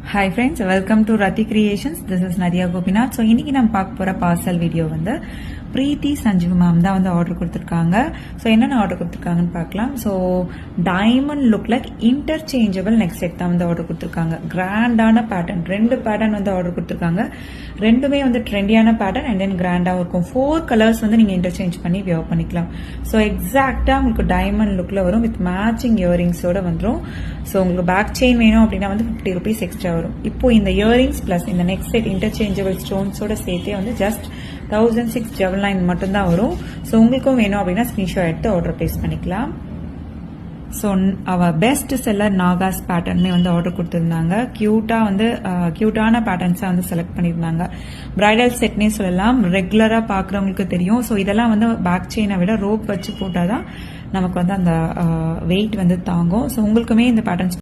Hi friends, welcome to Rati Creations. This is Nadia Gopinath. So இன்னைக்கு நம்ம பார்க்க போற பார்சல் வீடியோ வந்து பிரீத்தி சஞ்சீவ் மேம் தான் வந்து ஆர்டர் கொடுத்துருக்காங்க. ஸோ என்னென்ன ஆர்டர் கொடுத்துருக்காங்கன்னு பார்க்கலாம். So diamond look like interchangeable neck set தான் வந்து ஆர்டர் கொடுத்துருக்காங்க. கிராண்டான பேட்டர்ன், 2 பேட்டர்ன் வந்து ஆர்டர் கொடுத்துருக்காங்க. ரெண்டுமே வந்து ட்ரெண்டியான பேட்டர்ன் அண்ட் தென் கிராண்டாகவும் இருக்கும். 4 கலர்ஸ் வந்து நீங்கள் இன்டர்சேஞ்ச் பண்ணி வியர் பண்ணிக்கலாம். ஸோ எக்ஸாக்டாக உங்களுக்கு டைமண்ட் லுக்கில் வரும் வித் மேட்சிங் இயரிங்ஸோட வந்துடும். ஸோ உங்களுக்கு பேக் செயின் வேணும் அப்படின்னா வந்து 50 rupees எக்ஸ்ட்ரா வரும். இப்போ இந்த இயரிங்ஸ் பிளஸ் இந்த நெக் செட் இன்டர்சேஞ்சபிள் ஸ்டோன்ஸோட சேர்த்தே வந்து ஜஸ்ட் 1699 மட்டும்தான் வரும். ஸோ உங்களுக்கும் வேணும் அப்படின்னா ஸ்கிரீன்ஷாட் எடுத்து ஆர்டர் பிளேஸ் பண்ணிக்கலாம். ஸோ அவள் பெஸ்ட் செல்லர் நாகாஸ் பேட்டர்னே வந்து ஆர்டர் கொடுத்துருந்தாங்க. கியூட்டான பேட்டர்ன்ஸாக வந்து செலக்ட் பண்ணியிருந்தாங்க. பிரைடல் செட்னே சொல்லலாம். ரெகுலராக பார்க்குறவங்களுக்கு தெரியும். ஸோ இதெல்லாம் வந்து பேக் செயினை விட ரோப் வச்சு போட்டால் தான் நமக்கு வந்து அந்த வெயிட் வந்து தாங்கும். ஸோ உங்களுக்குமே இந்த பேட்டர்ன்ஸ்